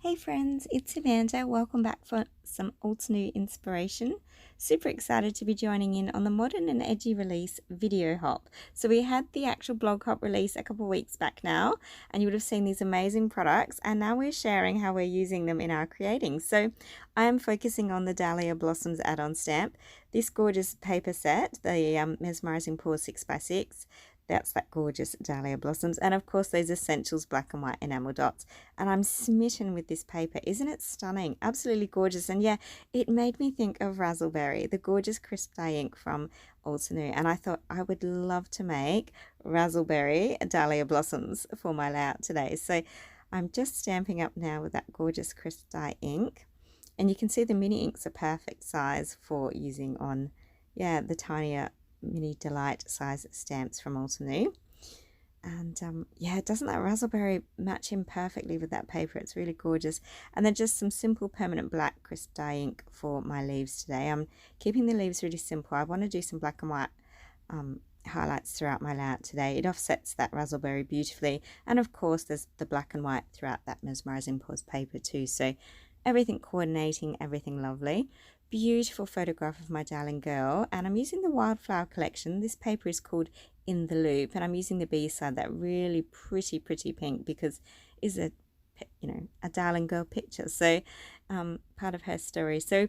Hey friends, it's Amanda. Welcome back for some Altenew inspiration. Super excited to be joining in on the Modern and Edgy release video hop. So we had the actual blog hop release a couple of weeks back now, and you would have seen these amazing products, and now we're sharing how we're using them in our creating. So I am focusing on the Dahlia Blossoms add-on stamp, this gorgeous paper set, the Mesmerizing Paws 6x6. That's that gorgeous Dahlia Blossoms. And of course, those Essentials black and white enamel dots. And I'm smitten with this paper. Isn't it stunning? Absolutely gorgeous. And yeah, it made me think of Razzleberry, the gorgeous crisp dye ink from Altenew. And I thought I would love to make Razzleberry Dahlia Blossoms for my layout today. So I'm just stamping up now with that gorgeous crisp dye ink. And you can see the mini inks are perfect size for using on, the tinier Mini Delight size stamps from Altenew. And doesn't that Razzleberry match in perfectly with that paper? It's really gorgeous. And then just some simple permanent black crisp dye ink for my leaves today. I'm keeping the leaves really simple. I want to do some black and white highlights throughout my layout today. It offsets that Razzleberry beautifully. And of course, there's the black and white throughout that Mesmerizing Paws paper too. So everything coordinating, everything lovely. Beautiful photograph of my darling girl, and I'm using the Wildflower collection. This paper is called In the Loop, and I'm using the B side, that really pretty pink, because it's a darling girl picture, so part of her story. So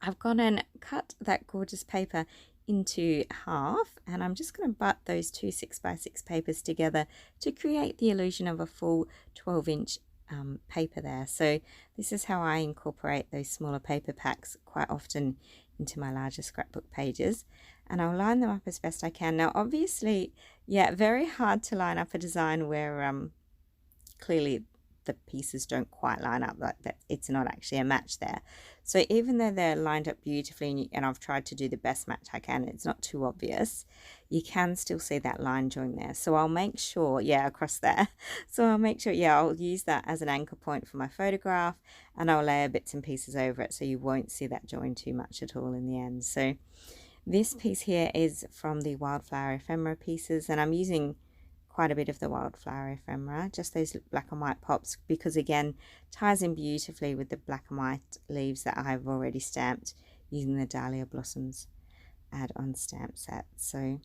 I've gone and cut that gorgeous paper into half, and I'm just going to butt those two 6x6 papers together to create the illusion of a full 12-inch paper there. So this is how I incorporate those smaller paper packs quite often into my larger scrapbook pages, and I'll line them up as best I can. Now obviously, very hard to line up a design where clearly the pieces don't quite line up, like that it's not actually a match there. So even though they're lined up beautifully, and I've tried to do the best match I can, it's not too obvious, you can still see that line join there. So I'll make sure, across there. So I'll make sure, I'll use that as an anchor point for my photograph, and I'll layer bits and pieces over it so you won't see that join too much at all in the end. So this piece here is from the Wildflower Ephemera pieces, and I'm using quite a bit of the Wildflower Ephemera, just those black and white pops, because again ties in beautifully with the black and white leaves that I've already stamped using the Dahlia Blossoms add-on stamp set. So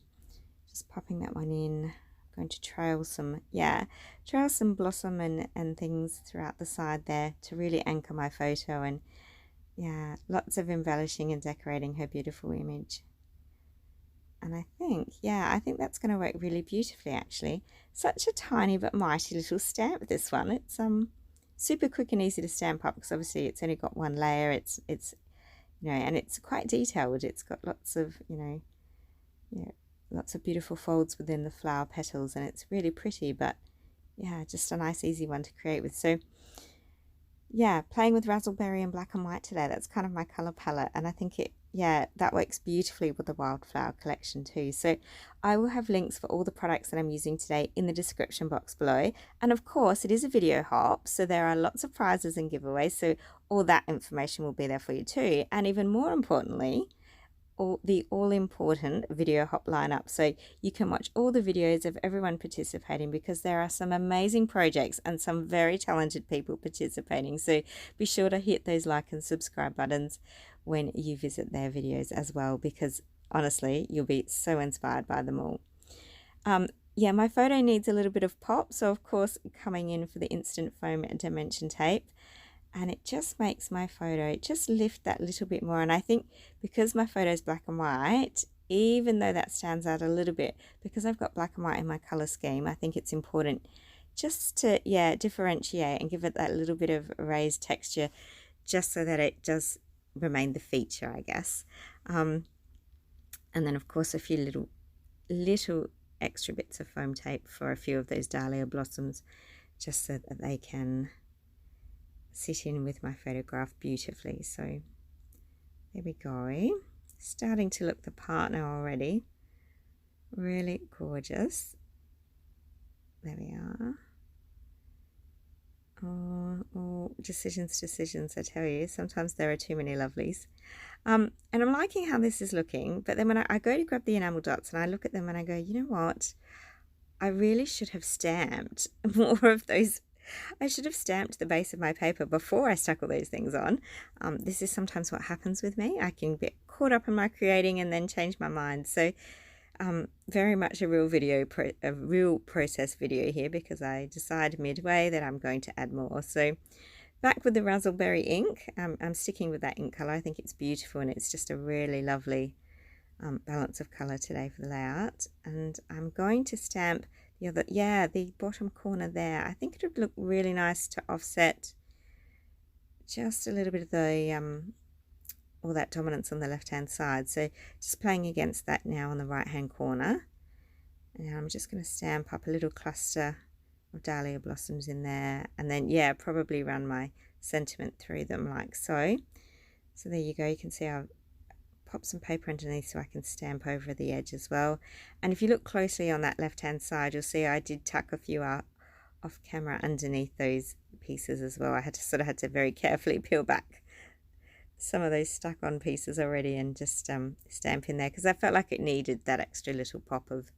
just popping that one in. I'm going to trail some blossom and things throughout the side there to really anchor my photo, and lots of embellishing and decorating her beautiful image. And I think that's going to work really beautifully, actually. Such a tiny but mighty little stamp, this one. It's super quick and easy to stamp up, because obviously it's only got one layer. It's and it's quite detailed. It's got lots of lots of beautiful folds within the flower petals, and it's really pretty, but just a nice easy one to create with. So playing with Razzleberry and black and white today. That's kind of my color palette, and I think that works beautifully with the Wildflower collection too. So I will have links for all the products that I'm using today in the description box below. And of course, it is a video hop, so there are lots of prizes and giveaways, so all that information will be there for you too. And even more importantly, the all-important video hop lineup, so you can watch all the videos of everyone participating, because there are some amazing projects and some very talented people participating. So be sure to hit those like and subscribe buttons when you visit their videos as well, because honestly you'll be so inspired by them all. My photo needs a little bit of pop, so of course coming in for the instant foam dimension tape, and it just makes my photo just lift that little bit more. And I think because my photo is black and white, even though that stands out a little bit, because I've got black and white in my color scheme, I think it's important just to differentiate and give it that little bit of raised texture, just so that it does remain the feature, I guess. And then of course a few little extra bits of foam tape for a few of those Dahlia blossoms, just so that they can sit in with my photograph beautifully. So there we go, starting to look the part now already. Really gorgeous. There we are. Oh, decisions, I tell you, sometimes there are too many lovelies. And I'm liking how this is looking, but then when I go to grab the enamel dots and I look at them and I go, you know what, I really should have stamped more of those I should have stamped the base of my paper before I stuck all those things on. This is sometimes what happens with me. I can get caught up in my creating and then change my mind. So very much a real process video here, because I decide midway that I'm going to add more. So back with the razzleberry ink. I'm sticking with that ink color. I think it's beautiful, and it's just a really lovely balance of color today for the layout. And I'm going to stamp the bottom corner there. I think it would look really nice to offset just a little bit of the all that dominance on the left hand side. So just playing against that now on the right hand corner. And I'm just going to stamp up a little cluster of dahlia blossoms in there, and then probably run my sentiment through them like so. So there you go. You can see I've popped some paper underneath so I can stamp over the edge as well. And if you look closely on that left hand side, you'll see I did tuck a few out off camera underneath those pieces as well. I had to very carefully peel back some of those stuck on pieces already and just stamp in there, because I felt like it needed that extra little pop of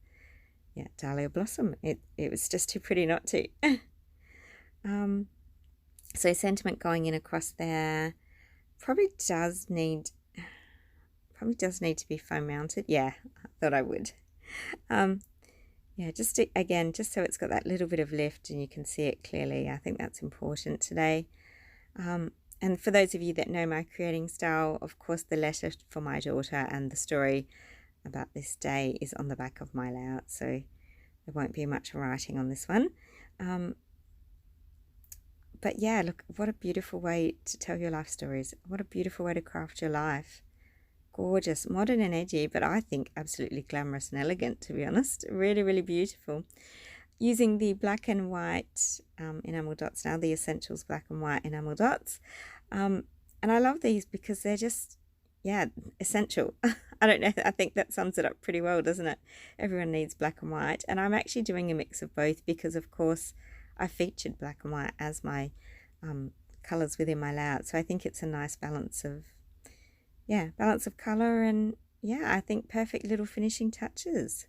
dahlia blossom. It was just too pretty not to. So sentiment going in across there. Probably does need to be foam mounted. I thought I would. Just so it's got that little bit of lift and you can see it clearly. I think that's important today. And for those of you that know my creating style, of course the letter for my daughter and the story about this day is on the back of my layout, so there won't be much writing on this one. But look, what a beautiful way to tell your life stories. What a beautiful way to craft your life. Gorgeous, modern and edgy, but I think absolutely glamorous and elegant, to be honest. Really, really beautiful. Using the black and white enamel dots now, the Essentials black and white enamel dots. And I love these because they're just, essential. I don't know, I think that sums it up pretty well, doesn't it? Everyone needs black and white. And I'm actually doing a mix of both because, of course, I featured black and white as my colours within my layout. So I think it's a nice balance of colour and, I think perfect little finishing touches.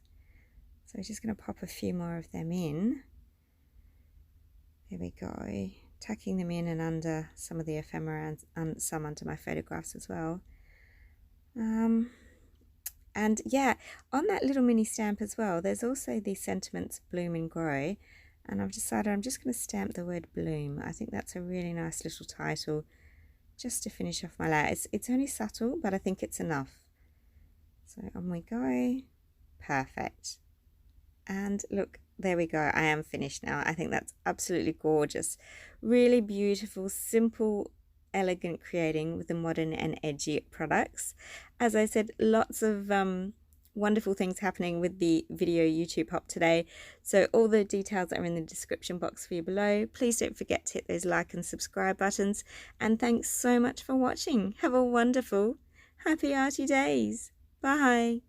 So I'm just going to pop a few more of them in. There we go. Tucking them in and under some of the ephemera and some under my photographs as well. And on that little mini stamp as well, there's also the Sentiments Bloom and Grow. And I've decided I'm just going to stamp the word bloom. I think that's a really nice little title just to finish off my layout. It's only subtle, but I think it's enough. So on we go. Perfect. And look, there we go. I am finished now. I think that's absolutely gorgeous. Really beautiful, simple, elegant creating with the Modern and Edgy products. As I said, lots of wonderful things happening with the video YouTube hop today. So all the details are in the description box for you below. Please don't forget to hit those like and subscribe buttons. And thanks so much for watching. Have a wonderful, happy arty days. Bye.